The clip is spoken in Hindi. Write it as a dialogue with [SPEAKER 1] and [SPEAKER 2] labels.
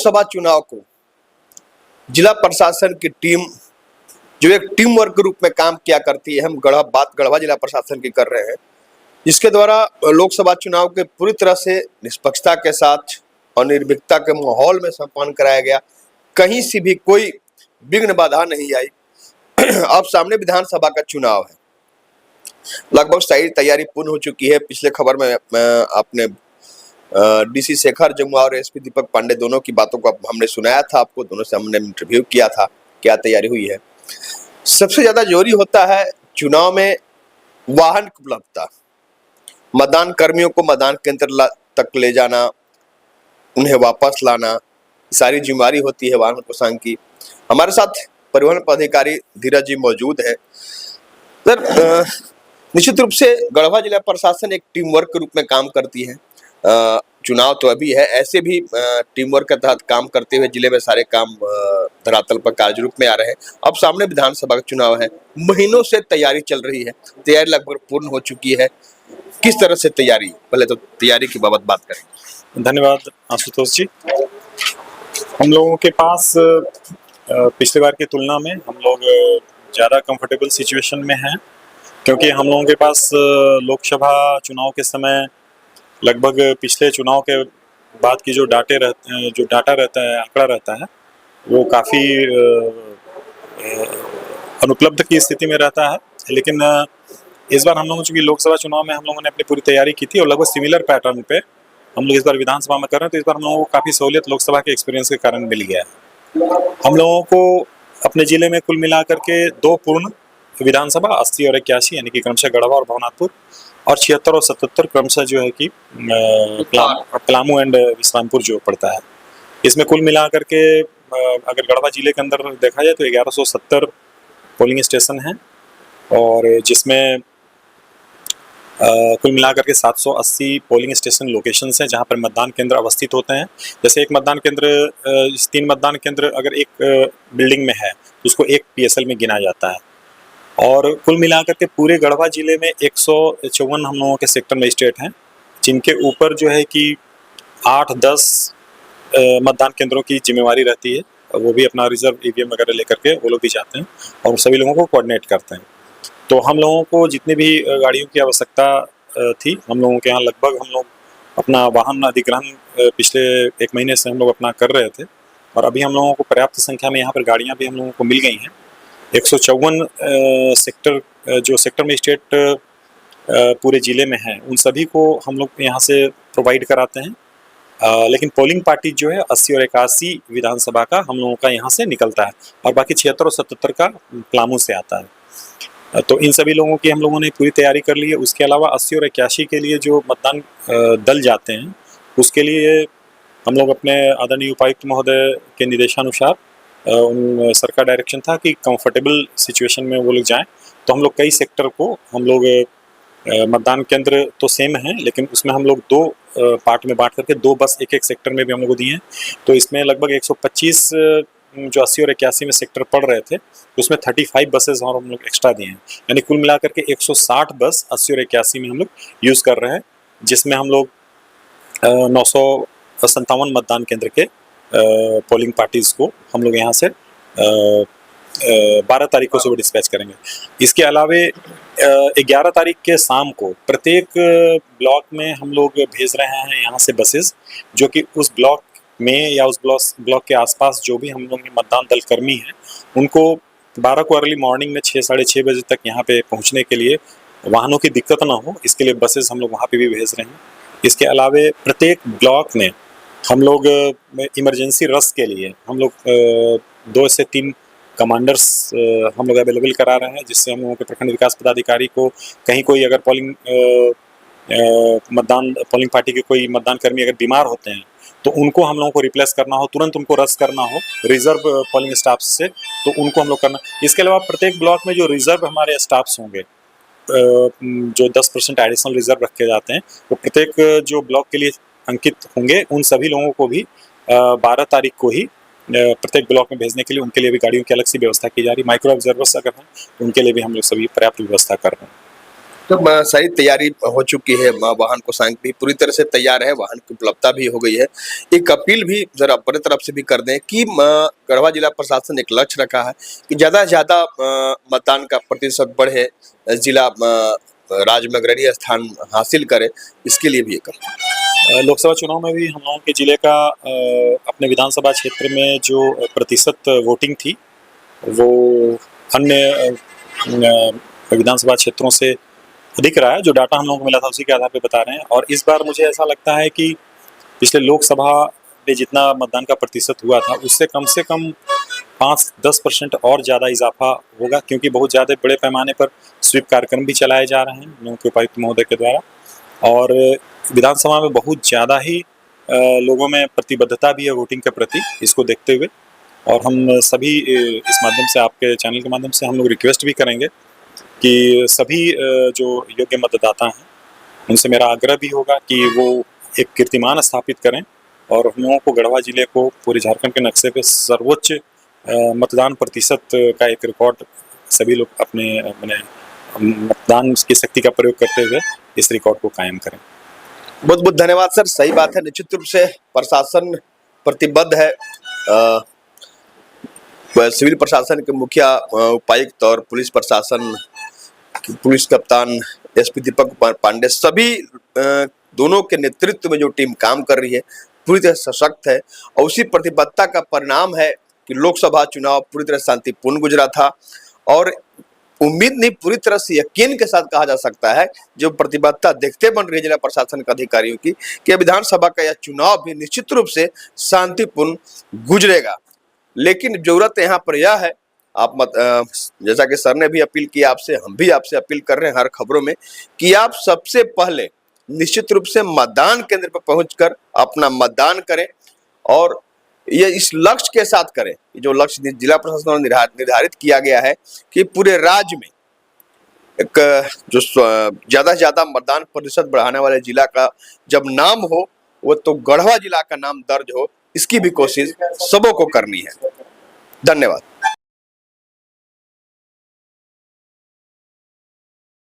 [SPEAKER 1] लोकसभा चुनाव को जिला प्रशासन की टीम जो एक टीम वर्क के रूप में काम किया करती है, हम गढ़वा जिला प्रशासन की कर रहे हैं, जिसके द्वारा लोकसभा चुनाव के पूरी तरह से निष्पक्षता के साथ और निर्भीकता के माहौल में संपन्न कराया गया। कहीं से भी कोई विघ्न बाधा नहीं आई। अब सामने विधानसभा का चुनाव है, लगभग सारी तैयारी पूर्ण हो चुकी है। पिछले खबर में आपने डीसी शेखर जमुआ और एसपी दीपक पांडे दोनों की बातों को हमने सुनाया था आपको, दोनों से हमने इंटरव्यू किया था, क्या तैयारी हुई है। सबसे ज्यादा जरूरी होता है चुनाव में वाहन की उपलब्धता, मतदान कर्मियों को मतदान केंद्र तक ले जाना, उन्हें वापस लाना, सारी जिम्मेदारी होती है वाहन प्रशासन की। हमारे साथ परिवहन पदाधिकारी धीरज जी मौजूद है। सर, निश्चित रूप से गढ़वा जिला प्रशासन एक टीम वर्क के रूप में काम करती है। चुनाव तो अभी है, ऐसे भी टीम वर्क के तहत काम करते हुए जिले में सारे काम धरातल पर कार्य रूप में आ रहे हैं। अब सामने विधानसभा का चुनाव है, महीनों से तैयारी चल रही है, तैयारी लगभग पूर्ण हो चुकी है। किस तरह से तैयारी, पहले तो तैयारी की बाबत बात करें।
[SPEAKER 2] धन्यवाद आशुतोष जी। हम लोगों के पास पिछले बार की तुलना में हम लोग ज़्यादा कंफर्टेबल सिचुएशन में हैं, क्योंकि हम लोगों के पास लोकसभा चुनाव के समय लगभग पिछले चुनाव के बाद की जो डाटा रहता है, आंकड़ा रहता है, वो काफ़ी अनुपलब्ध की स्थिति में रहता है। लेकिन इस बार हम लोगों, चूँकि लोकसभा चुनाव में हम लोगों ने अपनी पूरी तैयारी की थी और लगभग सिमिलर पैटर्न पे हम लोग इस बार विधानसभा में कर रहे हैं, तो इस बार हम लोगों को काफ़ी सहूलियत लोकसभा के एक्सपीरियंस के कारण मिल गया है। हम लोगों को अपने ज़िले में कुल मिलाकर के 2 पूर्ण विधानसभा 80 और 81 यानी कि क्रमशः गढ़वा और भवनाथपुर, और 76 और 77 क्रमशः जो है कि पलामू एंड विश्रामपुर जो पड़ता है। इसमें कुल मिलाकर के अगर गढ़वा जिले के अंदर देखा जाए तो 1170 पोलिंग स्टेशन हैं, और जिसमें कुल मिलाकर के 780 पोलिंग स्टेशन लोकेशंस हैं जहां पर मतदान केंद्र अवस्थित होते हैं। जैसे एक मतदान केंद्र, 3 मतदान केंद्र अगर एक बिल्डिंग में है तो उसको एक PSL में गिना जाता है। और कुल मिलाकर के पूरे गढ़वा जिले में 154 हम लोगों के सेक्टर मजिस्ट्रेट हैं, जिनके ऊपर जो है कि 8-10 मतदान केंद्रों की जिम्मेवारी रहती है। वो भी अपना रिजर्व EVM वगैरह लेकर के वो लोग भी जाते हैं और सभी लोगों को कोऑर्डिनेट करते हैं। तो हम लोगों को जितनी भी गाड़ियों की आवश्यकता थी, हम लोगों के यहाँ लगभग हम लोग अपना वाहन अधिग्रहण पिछले 1 महीने से हम लोग अपना कर रहे थे, और अभी हम लोगों को पर्याप्त संख्या में यहाँ पर गाड़ियाँ भी हम लोगों को मिल गई हैं। 154 सेक्टर जो सेक्टर मजिस्ट्रेट पूरे ज़िले में हैं, उन सभी को हम लोग यहाँ से प्रोवाइड कराते हैं। लेकिन पोलिंग पार्टी जो है 80 और 81 विधानसभा का हम लोगों का यहाँ से निकलता है, और बाकी 76 और 77 का पलामू से आता है। तो इन सभी लोगों की हम लोगों ने पूरी तैयारी कर ली है। उसके अलावा 80 और 81 के लिए जो मतदान दल जाते हैं, उसके लिए हम लोग अपने आदरणीय उपायुक्त महोदय के निर्देशानुसार सर का डायरेक्शन था कि कंफर्टेबल सिचुएशन में वो लोग जाएं। तो हम लोग कई सेक्टर को हम लोग मतदान केंद्र तो सेम हैं, लेकिन उसमें हम लोग 2 पार्ट में बांट करके 2 बस एक सेक्टर में भी हम लोग को दिए हैं। तो इसमें लगभग 125 जो 80 और 81 में सेक्टर पड़ रहे थे, उसमें 35 बसेज और हम लोग एक्स्ट्रा दिए हैं, यानी कुल मिलाकर के 160 बस 80 और 81 में हम लोग यूज़ कर रहे हैं, जिसमें हम लोग 957 मतदान केंद्र के पोलिंग पार्टीज़ को हम लोग यहाँ से 12 तारीख को सुबह डिस्पैच करेंगे। इसके अलावे 11 तारीख के शाम को प्रत्येक ब्लॉक में हम लोग भेज रहे हैं यहाँ से बसेस, जो कि उस ब्लॉक में या उस ब्लॉक के आसपास जो भी हम लोग के मतदान दल कर्मी हैं, उनको 12 को अर्ली मॉर्निंग में 6 साढ़े 6 बजे तक यहाँ पे पहुँचने के लिए वाहनों की दिक्कत ना हो, इसके लिए बसेस हम लोग वहाँ पे भी भेज रहे हैं। इसके अलावे प्रत्येक ब्लॉक में हम लोग इमरजेंसी रस के लिए हम लोग 2 से 3 कमांडर्स हम लोग अवेलेबल करा रहे हैं, जिससे हम लोगों के प्रखंड विकास पदाधिकारी को कहीं कोई अगर पोलिंग पार्टी के कोई मतदान कर्मी अगर बीमार होते हैं तो उनको हम लोगों को रिप्लेस करना हो, तुरंत उनको रस करना हो रिजर्व पोलिंग स्टाफ से, तो उनको हम लोग करना। इसके अलावा प्रत्येक ब्लॉक में जो रिजर्व हमारे स्टाफ्स होंगे, जो 10% एडिशनल रिजर्व रखे जाते हैं, वो प्रत्येक जो ब्लॉक के लिए अंकित होंगे, उन सभी लोगों को भी 12 तारीख को ही प्रत्येक ब्लॉक में भेजने के लिए उनके लिए भी गाड़ियों की अलग सी व्यवस्था की जा रही है। माइक्रो ऑब्जर्वर्स अगर हैं तो उनके लिए भी हम लोग सभी पर्याप्त व्यवस्था कर रहे हैं।
[SPEAKER 1] तो सारी तैयारी हो चुकी है, वाहन कोषांक भी पूरी तरह से तैयार है, वाहन की उपलब्धता भी हो गई है। एक अपील भी जरा अपने तरफ से भी कर दें कि गढ़वा जिला प्रशासन एक लक्ष्य रखा है कि ज़्यादा से ज़्यादा मतदान का प्रतिशत बढ़े, जिला राज्य में अग्रणी स्थान हासिल करे, इसके लिए भी एक
[SPEAKER 2] लोकसभा चुनाव में भी हम लोगों के जिले का अपने विधानसभा क्षेत्र में जो प्रतिशत वोटिंग थी वो अन्य विधानसभा क्षेत्रों से अधिक रहा है। जो डाटा हम लोगों को मिला था उसी के आधार पर बता रहे हैं। और इस बार मुझे ऐसा लगता है कि पिछले लोकसभा में जितना मतदान का प्रतिशत हुआ था उससे कम 5-10% और ज़्यादा इजाफा होगा, क्योंकि बहुत ज़्यादा बड़े पैमाने पर स्वीप कार्यक्रम भी चलाए जा रहे हैं लोगों के उपायुक्त महोदय के द्वारा। और विधानसभा में बहुत ज़्यादा ही लोगों में प्रतिबद्धता भी है वोटिंग के प्रति, इसको देखते हुए। और हम सभी इस माध्यम से, आपके चैनल के माध्यम से हम लोग रिक्वेस्ट भी करेंगे कि सभी जो योग्य मतदाता हैं उनसे मेरा आग्रह भी होगा कि वो एक कीर्तिमान स्थापित करें और हम लोगों को, गढ़वा जिले को पूरे झारखंड के नक्शे पे सर्वोच्च मतदान प्रतिशत का एक रिकॉर्ड सभी लोग अपने मतदान की शक्ति का प्रयोग करते हुए इस रिकॉर्ड को कायम करें।
[SPEAKER 1] बहुत बहुत धन्यवाद सर। सही बात है, निश्चित रूप से प्रशासन प्रतिबद्ध है। सिविल प्रशासन के मुखिया, उपायुक्त और पुलिस प्रशासन, पुलिस कप्तान एसपी दीपक पांडे, सभी दोनों के नेतृत्व में जो टीम काम कर रही है पूरी तरह सशक्त है। और उसी प्रतिबद्धता का परिणाम है कि लोकसभा चुनाव पूरी तरह शांतिपूर्ण गुजरा था। और उम्मीद नहीं, पूरी तरह से यकीन के साथ कहा जा सकता है, जो प्रतिबद्धता देखते बन रही है जिला प्रशासन के अधिकारियों की, कि विधानसभा का यह चुनाव भी निश्चित रूप से शांतिपूर्ण गुजरेगा। लेकिन जरूरत यहाँ पर यह है, आप जैसा कि सर ने भी अपील की आपसे, हम भी आपसे अपील कर रहे हैं हर खबरों में, कि आप सबसे पहले निश्चित रूप से मतदान केंद्र पर पहुंचकर अपना मतदान करें। और ये इस लक्ष्य के साथ करें, जो लक्ष्य जिला प्रशासन द्वारा निर्धारित किया गया है कि पूरे राज्य में एक जो ज्यादा से ज्यादा मतदान प्रतिशत बढ़ाने वाले जिला का जब नाम हो, वो तो गढ़वा जिला का नाम दर्ज हो, इसकी भी कोशिश सबों को करनी है। धन्यवाद।